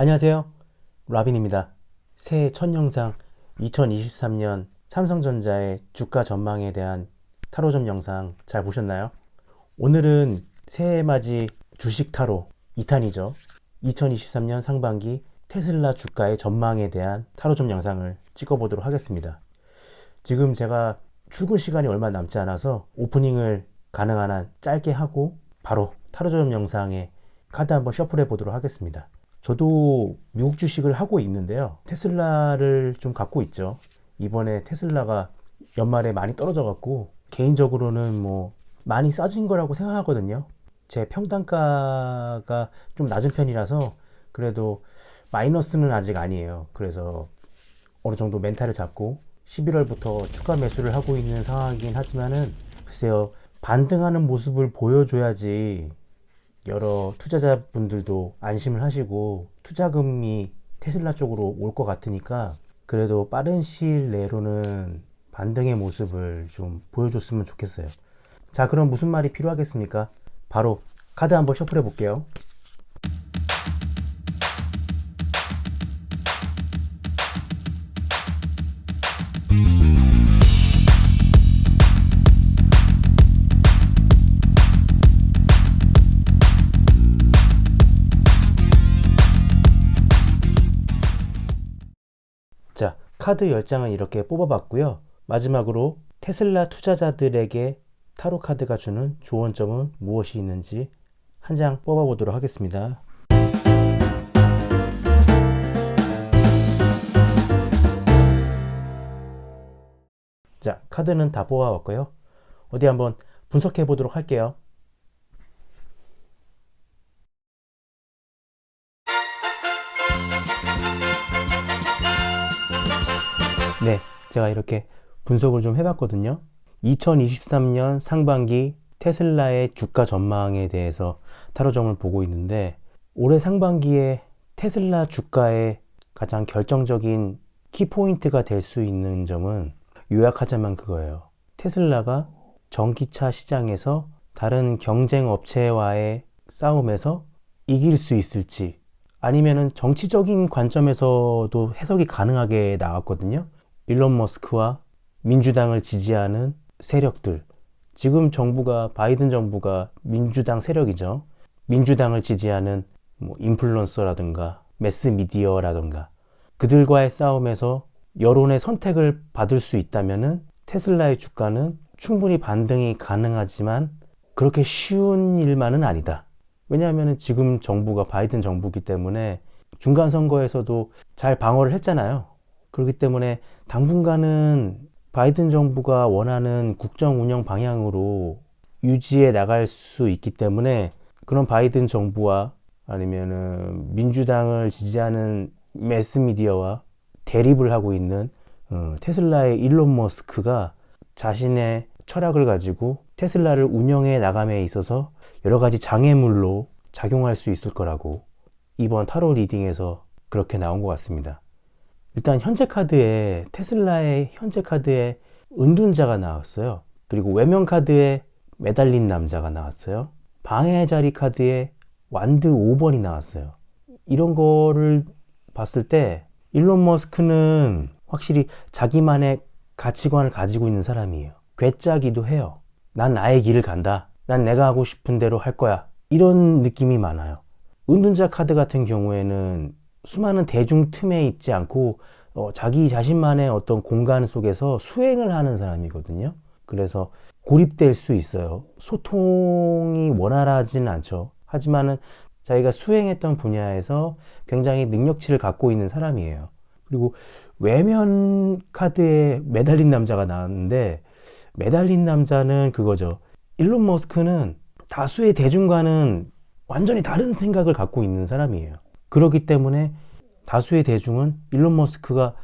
안녕하세요. 라빈입니다. 새해 첫 영상 2023년 삼성전자의 주가 전망에 대한 타로점 영상 잘 보셨나요? 오늘은 새해 맞이 주식 타로 2탄이죠. 2023년 상반기 테슬라 주가의 전망에 대한 타로점 영상을 찍어보도록 하겠습니다. 지금 제가 출근 시간이 얼마 남지 않아서 오프닝을 가능한 한 짧게 하고 바로 타로점 영상에 카드 한번 셔플해 보도록 하겠습니다. 저도 미국 주식을 하고 있는데요. 테슬라를 좀 갖고 있죠. 이번에 테슬라가 연말에 많이 떨어져 갖고 개인적으로는 많이 싸진 거라고 생각하거든요. 제 평단가가 좀 낮은 편이라서 그래도 마이너스는 아직 아니에요. 그래서 어느 정도 멘탈을 잡고 11월부터 추가 매수를 하고 있는 상황이긴 하지만은 글쎄요, 반등하는 모습을 보여줘야지 여러 투자자분들도 안심을 하시고 투자금이 테슬라 쪽으로 올 것 같으니까 그래도 빠른 시일 내로는 반등의 모습을 좀 보여줬으면 좋겠어요. 자, 그럼 무슨 말이 필요하겠습니까? 바로 카드 한번 셔플해 볼게요. 자, 카드 10장은 이렇게 뽑아봤고요. 마지막으로 테슬라 투자자들에게 타로 카드가 주는 조언점은 무엇이 있는지 한 장 뽑아보도록 하겠습니다. 자, 카드는 다 뽑아봤고요. 어디 한번 분석해 보도록 할게요. 네, 제가 이렇게 분석을 좀 해봤거든요. 2023년 상반기 테슬라의 주가 전망에 대해서 타로점을 보고 있는데 올해 상반기에 테슬라 주가의 가장 결정적인 키포인트가 될 수 있는 점은 요약하자면 그거예요. 테슬라가 전기차 시장에서 다른 경쟁 업체와의 싸움에서 이길 수 있을지 아니면은 정치적인 관점에서도 해석이 가능하게 나왔거든요. 일론 머스크와 민주당을 지지하는 세력들, 지금 정부가 바이든 정부가 민주당 세력이죠. 민주당을 지지하는 인플루언서라든가 매스미디어라든가 그들과의 싸움에서 여론의 선택을 받을 수 있다면은 테슬라의 주가는 충분히 반등이 가능하지만 그렇게 쉬운 일만은 아니다. 왜냐하면 지금 정부가 바이든 정부이기 때문에 중간 선거에서도 잘 방어를 했잖아요. 그렇기 때문에 당분간은 바이든 정부가 원하는 국정 운영 방향으로 유지해 나갈 수 있기 때문에 그런 바이든 정부와 아니면은 민주당을 지지하는 매스미디어와 대립을 하고 있는 테슬라의 일론 머스크가 자신의 철학을 가지고 테슬라를 운영해 나감에 있어서 여러 가지 장애물로 작용할 수 있을 거라고 이번 타로 리딩에서 그렇게 나온 것 같습니다. 일단 현재 카드에 테슬라의 현재 카드에 은둔자가 나왔어요. 그리고 외면 카드에 매달린 남자가 나왔어요. 방해 자리 카드에 완드 5번이 나왔어요. 이런 거를 봤을 때 일론 머스크는 확실히 자기만의 가치관을 가지고 있는 사람이에요. 괴짜기도 해요. 난 나의 길을 간다. 난 내가 하고 싶은 대로 할 거야. 이런 느낌이 많아요. 은둔자 카드 같은 경우에는 수많은 대중 틈에 있지 않고 자기 자신만의 어떤 공간 속에서 수행을 하는 사람이거든요. 그래서 고립될 수 있어요. 소통이 원활하지는 않죠. 하지만은 자기가 수행했던 분야에서 굉장히 능력치를 갖고 있는 사람이에요. 그리고 외면 카드에 매달린 남자가 나왔는데 매달린 남자는 그거죠. 일론 머스크는 다수의 대중과는 완전히 다른 생각을 갖고 있는 사람이에요. 그렇기 때문에 다수의 대중은 일론 머스크가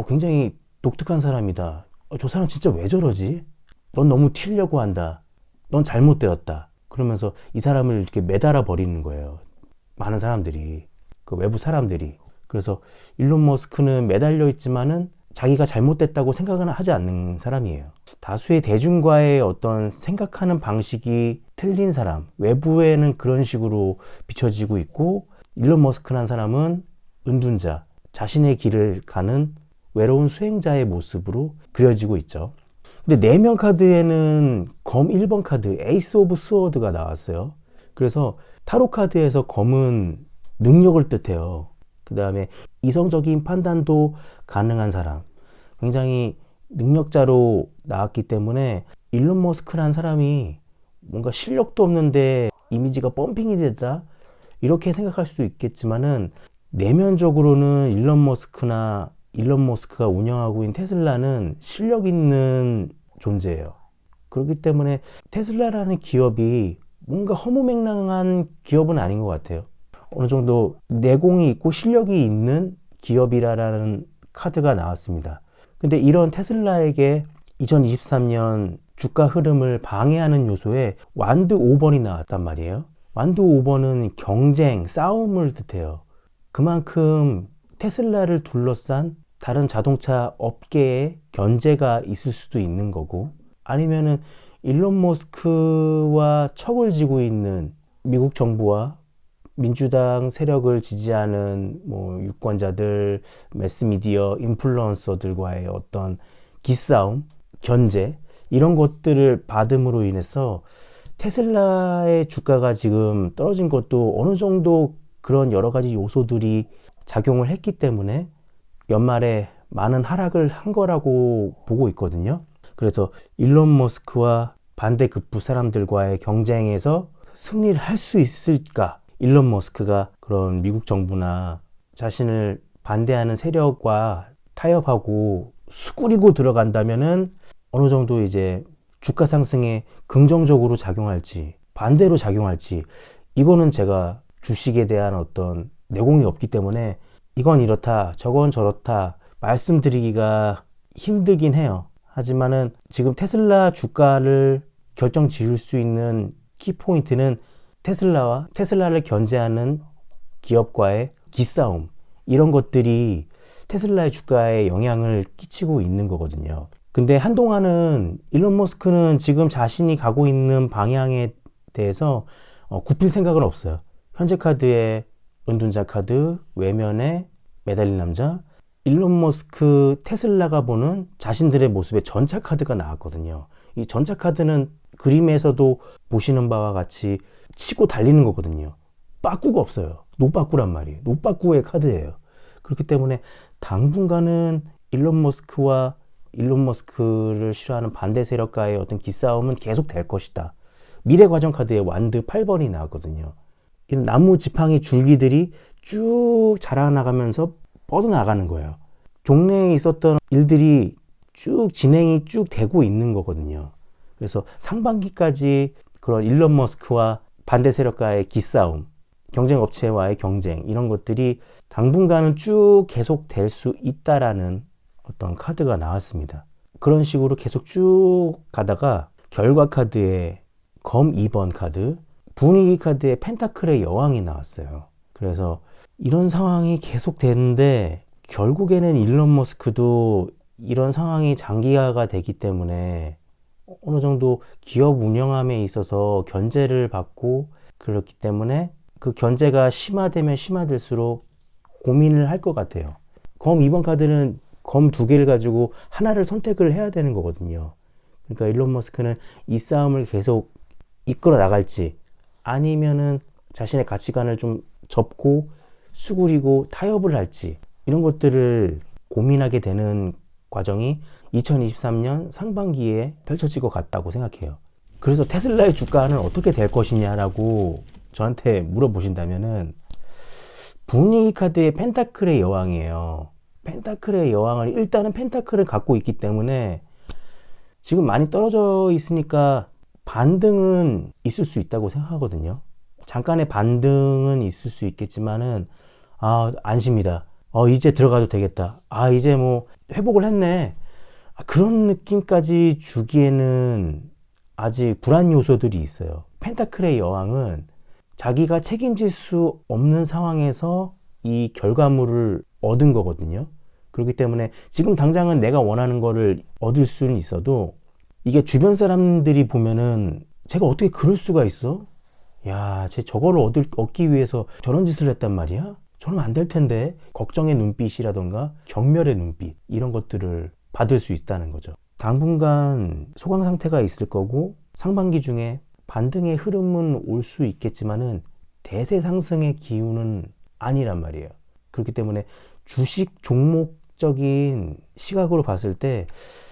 굉장히 독특한 사람이다. 저 사람 진짜 왜 저러지? 넌 너무 튀려고 한다. 넌 잘못되었다. 그러면서 이 사람을 이렇게 매달아 버리는 거예요. 많은 사람들이, 그 외부 사람들이. 그래서 일론 머스크는 매달려 있지만은 자기가 잘못됐다고 생각은 하지 않는 사람이에요. 다수의 대중과의 어떤 생각하는 방식이 틀린 사람, 외부에는 그런 식으로 비춰지고 있고 일론 머스크라는 사람은 은둔자, 자신의 길을 가는 외로운 수행자의 모습으로 그려지고 있죠. 근데 내면 카드에는 검 1번 카드 에이스 오브 스워드가 나왔어요. 그래서 타로 카드에서 검은 능력을 뜻해요. 그 다음에 이성적인 판단도 가능한 사람, 굉장히 능력자로 나왔기 때문에 일론 머스크라는 사람이 뭔가 실력도 없는데 이미지가 펌핑이 되다 이렇게 생각할 수도 있겠지만은 내면적으로는 일론 머스크가 운영하고 있는 테슬라는 실력 있는 존재예요. 그렇기 때문에 테슬라라는 기업이 뭔가 허무맹랑한 기업은 아닌 것 같아요. 어느 정도 내공이 있고 실력이 있는 기업이라는 카드가 나왔습니다. 근데 이런 테슬라에게 2023년 주가 흐름을 방해하는 요소에 완드 5번이 나왔단 말이에요. 완드 5번은 경쟁, 싸움을 뜻해요. 그만큼 테슬라를 둘러싼 다른 자동차 업계에 견제가 있을 수도 있는 거고, 아니면은 일론 머스크와 척을 지고 있는 미국 정부와 민주당 세력을 지지하는 뭐 유권자들, 매스미디어, 인플루언서들과의 어떤 기싸움, 견제 이런 것들을 받음으로 인해서 테슬라의 주가가 지금 떨어진 것도 어느 정도 그런 여러 가지 요소들이 작용을 했기 때문에 연말에 많은 하락을 한 거라고 보고 있거든요. 그래서 일론 머스크와 반대급부 사람들과의 경쟁에서 승리를 할 수 있을까? 일론 머스크가 그런 미국 정부나 자신을 반대하는 세력과 타협하고 수그리고 들어간다면은 어느 정도 이제 주가 상승에 긍정적으로 작용할지 반대로 작용할지, 이거는 제가 주식에 대한 어떤 내공이 없기 때문에 이건 이렇다 저건 저렇다 말씀드리기가 힘들긴 해요. 하지만은 지금 테슬라 주가를 결정 지을 수 있는 키포인트는 테슬라를 견제하는 기업과의 기싸움, 이런 것들이 테슬라의 주가에 영향을 끼치고 있는 거거든요. 근데 한동안은 일론 머스크는 지금 자신이 가고 있는 방향에 대해서 굽힐 생각은 없어요. 현재 카드에 은둔자 카드, 외면에 매달린 남자, 일론 머스크 테슬라가 보는 자신들의 모습의 전차 카드가 나왔거든요. 이 전차 카드는 그림에서도 보시는 바와 같이 치고 달리는 거거든요. 빠꾸가 없어요. 노빠꾸란 말이에요. 노빠꾸의 카드예요. 그렇기 때문에 당분간은 일론 머스크를 싫어하는 반대 세력과의 어떤 기싸움은 계속 될 것이다. 미래과정 카드에 완드 8번이 나왔거든요. 이 나무 지팡이 줄기들이 쭉 자라나가면서 뻗어나가는 거예요. 종래에 있었던 일들이 진행이 쭉 되고 있는 거거든요. 그래서 상반기까지 그런 일론 머스크와 반대 세력과의 기싸움, 경쟁 업체와의 경쟁, 이런 것들이 당분간은 쭉 계속 될 수 있다라는 어떤 카드가 나왔습니다. 그런 식으로 계속 쭉 가다가 결과 카드에 검 2번 카드, 분위기 카드에 펜타클의 여왕이 나왔어요. 그래서 이런 상황이 계속 되는데 결국에는 일론 머스크도 이런 상황이 장기화가 되기 때문에 어느 정도 기업 운영함에 있어서 견제를 받고, 그렇기 때문에 그 견제가 심화되면 심화될수록 고민을 할 것 같아요. 검 2번 카드는 검 2개를 가지고 하나를 선택을 해야 되는 거거든요. 그러니까 일론 머스크는 이 싸움을 계속 이끌어 나갈지, 아니면은 자신의 가치관을 좀 접고 수그리고 타협을 할지, 이런 것들을 고민하게 되는 과정이 2023년 상반기에 펼쳐질 것 같다고 생각해요. 그래서 테슬라의 주가는 어떻게 될 것이냐라고 저한테 물어보신다면은, 분위기 카드의 펜타클의 여왕이에요. 펜타클의 여왕을, 일단은 펜타클을 갖고 있기 때문에 지금 많이 떨어져 있으니까 반등은 있을 수 있다고 생각하거든요. 잠깐의 반등은 있을 수 있겠지만은 안심이다. 이제 들어가도 되겠다. 이제 뭐 회복을 했네. 그런 느낌까지 주기에는 아직 불안 요소들이 있어요. 펜타클의 여왕은 자기가 책임질 수 없는 상황에서 이 결과물을 얻은 거거든요. 그렇기 때문에 지금 당장은 내가 원하는 거를 얻을 수는 있어도, 이게 주변 사람들이 보면은 쟤가 어떻게 그럴 수가 있어? 야, 쟤 저거를 얻기 위해서 저런 짓을 했단 말이야? 저러면 안 될 텐데 걱정의 눈빛이라던가 경멸의 눈빛 이런 것들을 받을 수 있다는 거죠. 당분간 소강 상태가 있을 거고 상반기 중에 반등의 흐름은 올 수 있겠지만은 대세 상승의 기운은 아니란 말이에요. 그렇기 때문에 주식 종목적인 시각으로 봤을 때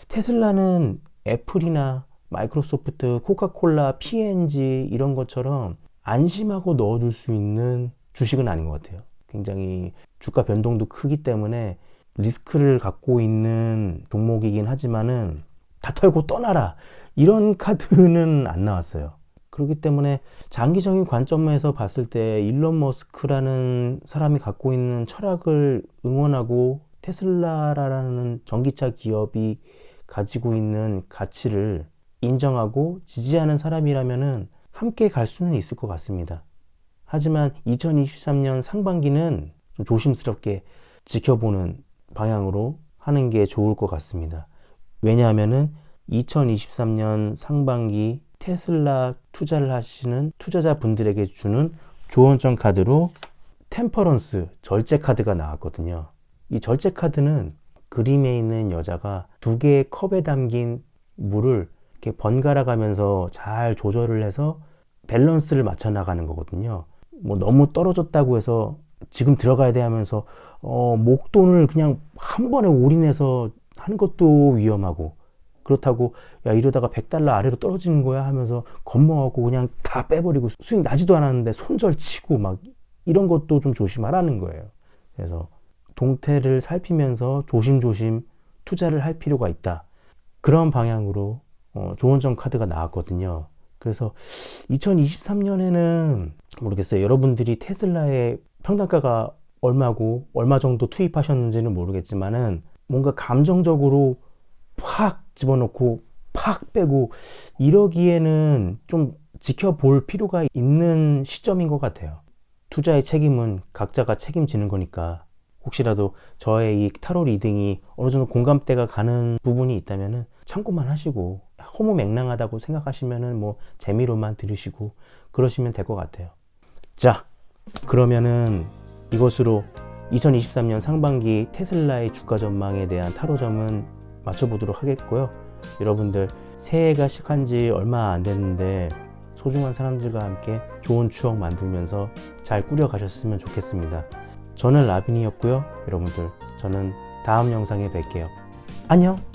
테슬라는 애플이나 마이크로소프트, 코카콜라, P&G 이런 것처럼 안심하고 넣어둘 수 있는 주식은 아닌 것 같아요. 굉장히 주가 변동도 크기 때문에 리스크를 갖고 있는 종목이긴 하지만은 다 털고 떠나라 이런 카드는 안 나왔어요. 그렇기 때문에 장기적인 관점에서 봤을 때 일론 머스크라는 사람이 갖고 있는 철학을 응원하고 테슬라라는 전기차 기업이 가지고 있는 가치를 인정하고 지지하는 사람이라면은 함께 갈 수는 있을 것 같습니다. 하지만 2023년 상반기는 좀 조심스럽게 지켜보는 방향으로 하는 게 좋을 것 같습니다. 왜냐하면은 2023년 상반기 테슬라 투자를 하시는 투자자분들에게 주는 조언점 카드로 템퍼런스 절제 카드가 나왔거든요. 이 절제 카드는 그림에 있는 여자가 두 개의 컵에 담긴 물을 이렇게 번갈아 가면서 잘 조절을 해서 밸런스를 맞춰 나가는 거거든요. 뭐 너무 떨어졌다고 해서 지금 들어가야 돼 하면서 목돈을 그냥 한 번에 올인해서 하는 것도 위험하고, 그렇다고 야 이러다가 $100 아래로 떨어지는 거야 하면서 겁먹고 그냥 다 빼버리고 수익 나지도 않았는데 손절치고 막 이런 것도 좀 조심하라는 거예요. 그래서 동태를 살피면서 조심조심 투자를 할 필요가 있다. 그런 방향으로 조언점 카드가 나왔거든요. 그래서 2023년에는 모르겠어요. 여러분들이 테슬라의 평단가가 얼마고 얼마 정도 투입하셨는지는 모르겠지만은 뭔가 감정적으로 팍 집어넣고 팍 빼고 이러기에는 좀 지켜볼 필요가 있는 시점인 것 같아요. 투자의 책임은 각자가 책임지는 거니까 혹시라도 저의 이 타로 리딩이 어느 정도 공감대가 가는 부분이 있다면은 참고만 하시고 허무맹랑하다고 생각하시면은 뭐 재미로만 들으시고 그러시면 될 것 같아요. 자, 그러면은 이것으로 2023년 상반기 테슬라의 주가 전망에 대한 타로점은 맞춰보도록 하겠고요. 여러분들 새해가 시작한 지 얼마 안 됐는데 소중한 사람들과 함께 좋은 추억 만들면서 잘 꾸려가셨으면 좋겠습니다. 저는 라빈이었고요. 여러분들 저는 다음 영상에 뵐게요. 안녕!